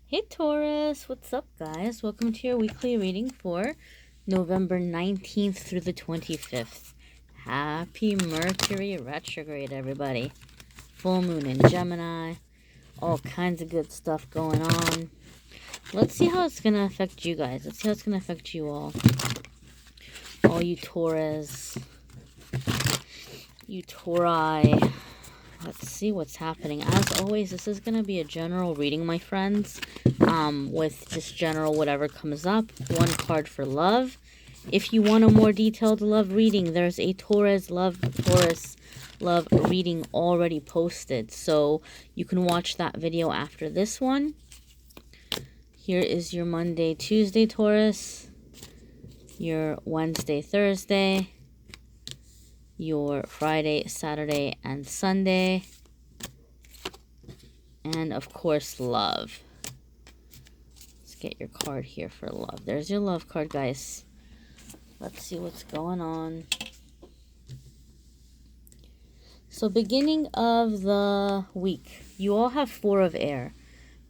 Hey Taurus, what's up guys? Welcome to your weekly reading for November 19th through the 25th. Happy Mercury retrograde, everybody. Full moon in Gemini. All kinds of good stuff going on. Let's see how it's going to affect you guys. Let's see how it's going to affect you all. All you Taurus. You Tauri. Let's see what's happening. As always, this is going to be a general reading, my friends. With just general whatever comes up. One card for love. If you want a more detailed love reading, there's a Taurus love reading already posted. So you can watch that video after this one. Here is your Monday, Tuesday Taurus. Your Wednesday, Thursday. Your Friday, Saturday, and Sunday. And of course, love. Let's get your card here for love. There's your love card, guys. Let's see what's going on. So beginning of the week, you all have 4 of air.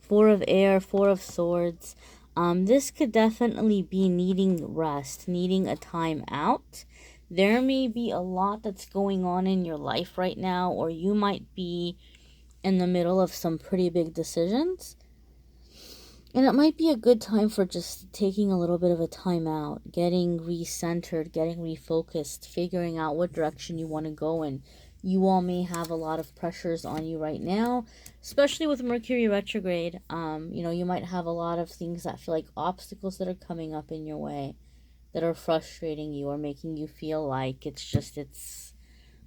4 of air, 4 of swords. This could definitely be needing rest, needing a time out. There may be a lot that's going on in your life right now, or you might be in the middle of some pretty big decisions. And it might be a good time for just taking a little bit of a time out, getting recentered, getting refocused, figuring out what direction you want to go in. You all may have a lot of pressures on you right now, especially with Mercury retrograde. You might have a lot of things that feel like obstacles that are coming up in your way, that are frustrating you or making you feel like it's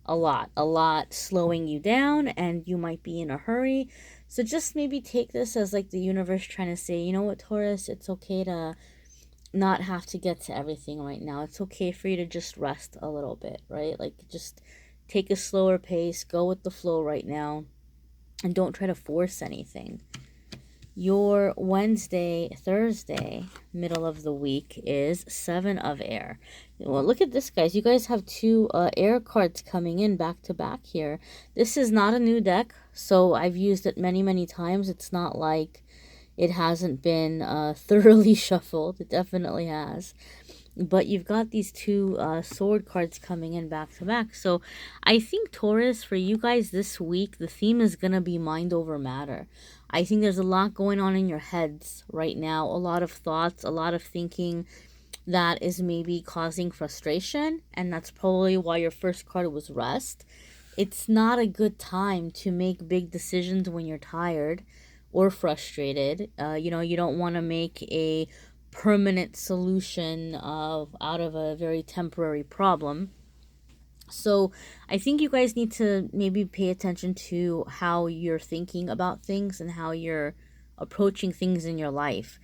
a lot slowing you down, and you might be in a hurry. So just maybe take this as like the universe trying to say, you know what, Taurus, it's okay to not have to get to everything right now. It's okay for you to just rest a little bit, right? Like just take a slower pace, go with the flow right now, and don't try to force anything. Your Wednesday, Thursday, middle of the week is 7 of air. Well, look at this, guys. You guys have 2 air cards coming in back to back here. This is not a new deck, so I've used it many, many times. It's not like it hasn't been thoroughly shuffled. It definitely has. But you've got these 2 sword cards coming in back to back. So I think, Taurus, for you guys this week, the theme is going to be mind over matter. I think there's a lot going on in your heads right now. A lot of thoughts, a lot of thinking that is maybe causing frustration. And that's probably why your first card was rest. It's not a good time to make big decisions when you're tired or frustrated. You don't want to make a permanent solution out of a very temporary problem. So I think you guys need to maybe pay attention to how you're thinking about things and how you're approaching things in your life.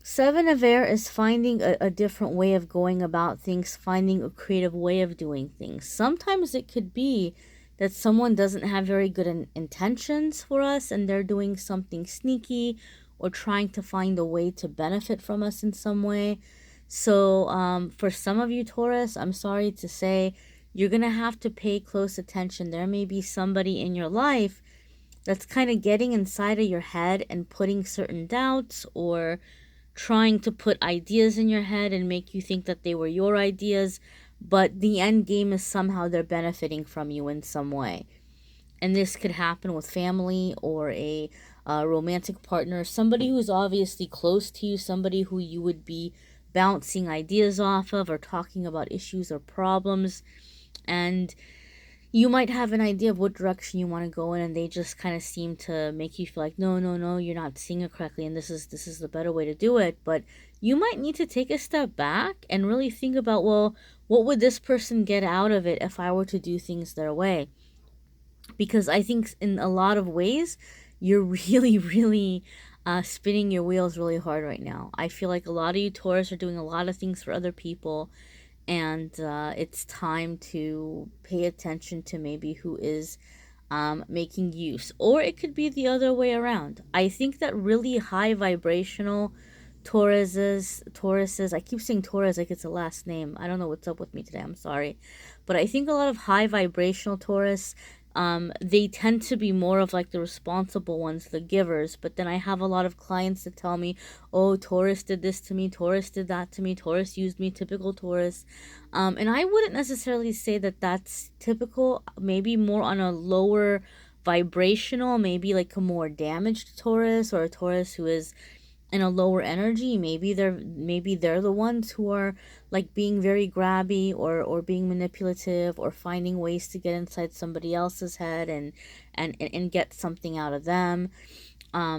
7 of air is finding a different way of going about things, finding a creative way of doing things. Sometimes it could be that someone doesn't have very good intentions for us and they're doing something sneaky or trying to find a way to benefit from us in some way. So for some of you, Taurus, I'm sorry to say, you're going to have to pay close attention. There may be somebody in your life that's kind of getting inside of your head and putting certain doubts or trying to put ideas in your head and make you think that they were your ideas, but the end game is somehow they're benefiting from you in some way. And this could happen with family or a romantic partner, somebody who's obviously close to you, somebody who you would be bouncing ideas off of or talking about issues or problems. And you might have an idea of what direction you want to go in, and they just kind of seem to make you feel like, no, you're not seeing it correctly, and this is the better way to do it. But you might need to take a step back and really think about, well, what would this person get out of it if I were to do things their way? Because I think in a lot of ways, you're really spinning your wheels really hard right now. I feel like a lot of you Taurus are doing a lot of things for other people, and it's time to pay attention to maybe who is making use. Or it could be the other way around. I think that really high vibrational Tauruses, I keep saying Taurus like it's a last name. I don't know what's up with me today. I'm sorry. But I think a lot of high vibrational Taurus, They tend to be more of like the responsible ones, the givers. But then I have a lot of clients that tell me, oh, Taurus did this to me, Taurus did that to me, Taurus used me, typical Taurus. And I wouldn't necessarily say that that's typical, maybe more on a lower vibrational, maybe like a more damaged Taurus, or a Taurus who is in a lower energy. Maybe they're the ones who are like being very grabby, or being manipulative, or finding ways to get inside somebody else's head and get something out of them.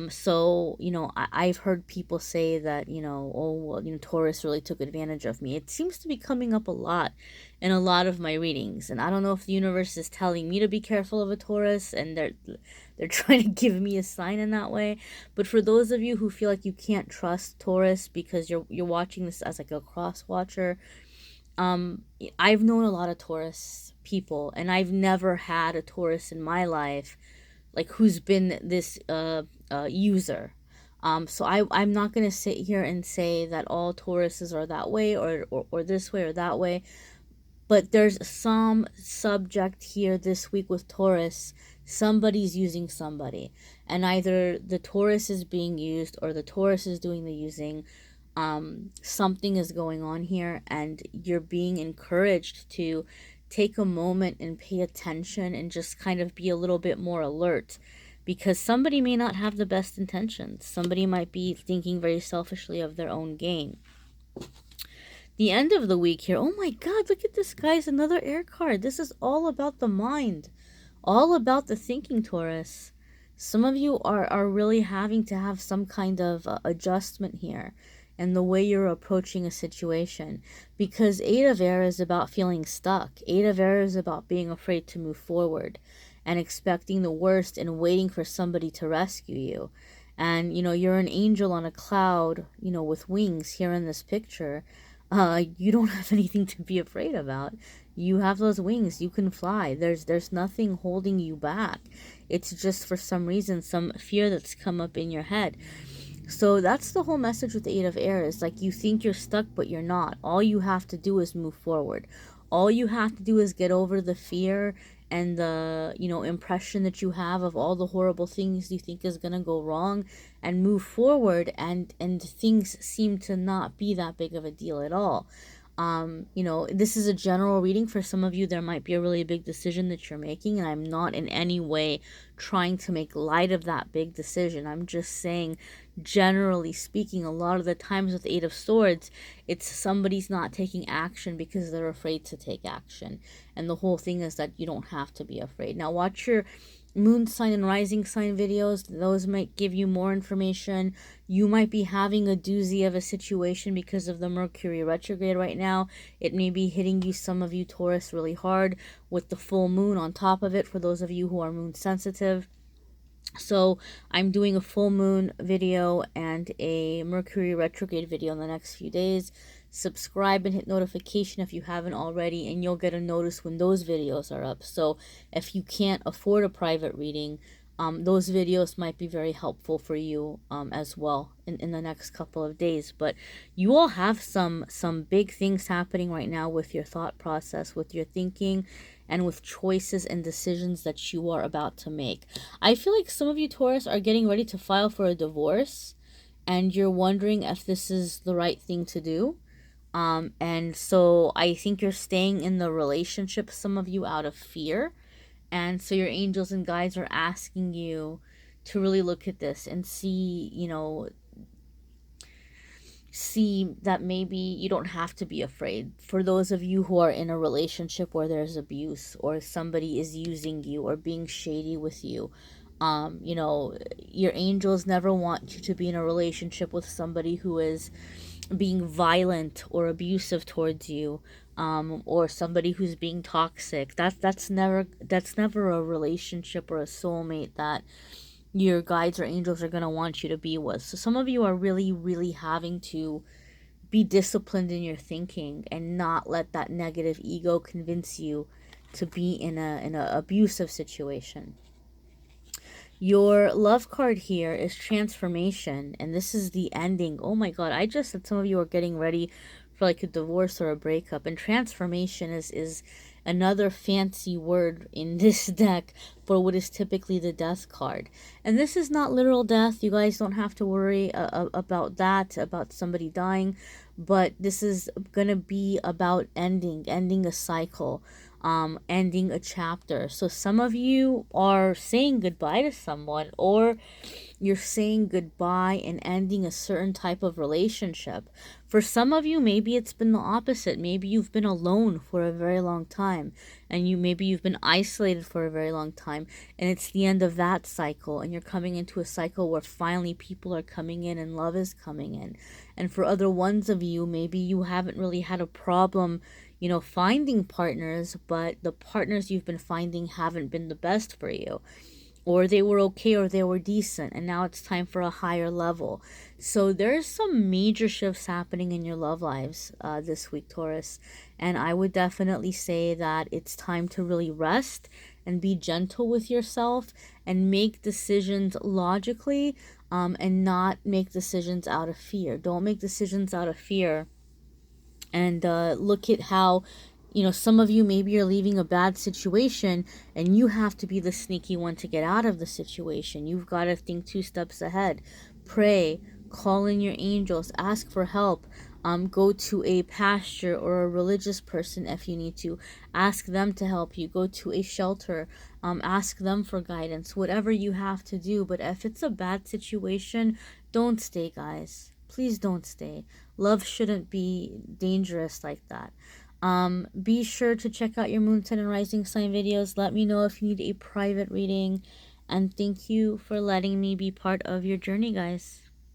So, I've heard people say that, oh, well, Taurus really took advantage of me. It seems to be coming up a lot in a lot of my readings. And I don't know if the universe is telling me to be careful of a Taurus, and they're trying to give me a sign in that way. But for those of you who feel like you can't trust Taurus because you're watching this as like a cross watcher, I've known a lot of Taurus people, and I've never had a Taurus in my life like who's been this user. So I'm not going to sit here and say that all Tauruses are that way, or this way or that way. But there's some subject here this week with Taurus. Somebody's using somebody. And either the Taurus is being used or the Taurus is doing the using. Something is going on here, and you're being encouraged to take a moment and pay attention and just kind of be a little bit more alert, because somebody may not have the best intentions. Somebody might be thinking very selfishly of their own gain. The end of the week here, oh my God, look at this, guys, another air card. This is all about the mind, all about the thinking, Taurus. Some of you are really having to have some kind of adjustment here and the way you're approaching a situation, because Eight of Air is about feeling stuck. Eight of Air is about being afraid to move forward and expecting the worst and waiting for somebody to rescue you. And you're an angel on a cloud, with wings here in this picture. You don't have anything to be afraid about. You have those wings, you can fly. There's nothing holding you back. It's just for some reason some fear that's come up in your head. So that's the whole message with the Eight of Air, is like you think you're stuck, but you're not. All you have to do is move forward. All you have to do is get over the fear and the, impression that you have of all the horrible things you think is going to go wrong, and move forward, and things seem to not be that big of a deal at all. This is a general reading. For some of you, there might be a really big decision that you're making, and I'm not in any way trying to make light of that big decision. I'm just saying, generally speaking, a lot of the times with Eight of Swords, it's somebody's not taking action because they're afraid to take action. And the whole thing is that you don't have to be afraid. Now watch your moon sign and rising sign videos. Those might give you more information. You might be having a doozy of a situation because of the Mercury retrograde right now. It may be hitting you, some of you Taurus, really hard with the full moon on top of it, for those of you who are moon sensitive. So I'm doing a full moon video and a Mercury retrograde video in the next few days. Subscribe and hit notification if you haven't already, and you'll get a notice when those videos are up. So if you can't afford a private reading, those videos might be very helpful for you as well in the next couple of days. But you all have some big things happening right now with your thought process, with your thinking, and with choices and decisions that you are about to make. I feel like some of you Taurus are getting ready to file for a divorce, and you're wondering if this is the right thing to do. And so I think you're staying in the relationship, some of you, out of fear. And so your angels and guides are asking you to really look at this and see, see that maybe you don't have to be afraid. For those of you who are in a relationship where there's abuse, or somebody is using you or being shady with you, your angels never want you to be in a relationship with somebody who is being violent or abusive towards you, or somebody who's being toxic. That's never a relationship or a soulmate that your guides or angels are going to want you to be with. So some of you are really, really having to be disciplined in your thinking and not let that negative ego convince you to be in a abusive situation. Your love card here is transformation, and this is the ending. Oh my God, I just said some of you are getting ready for like a divorce or a breakup, and transformation is another fancy word in this deck for what is typically the death card. And this is not literal death. You guys don't have to worry about that, about somebody dying. But this is going to be about ending a cycle, ending a chapter. So some of you are saying goodbye to someone, or you're saying goodbye and ending a certain type of relationship. For some of you, maybe it's been the opposite. Maybe you've been alone for a very long time, and maybe you've been isolated for a very long time, and it's the end of that cycle, and you're coming into a cycle where finally people are coming in and love is coming in. And for other ones of you, maybe you haven't really had a problem, finding partners, but the partners you've been finding haven't been the best for you, or they were okay, or they were decent, and now it's time for a higher level. So there's some major shifts happening in your love lives this week, Taurus, and I would definitely say that it's time to really rest and be gentle with yourself and make decisions logically, and not make decisions out of fear. Don't make decisions out of fear. And look at how, some of you, maybe you're leaving a bad situation and you have to be the sneaky one to get out of the situation. You've got to think 2 steps ahead. Pray, call in your angels, ask for help. Go to a pastor or a religious person if you need to. Ask them to help you. Go to a shelter. Ask them for guidance. Whatever you have to do. But if it's a bad situation, don't stay, guys. Please don't stay. Love shouldn't be dangerous like that. Be sure to check out your moon, sun, and rising sign videos. Let me know if you need a private reading. And thank you for letting me be part of your journey, guys.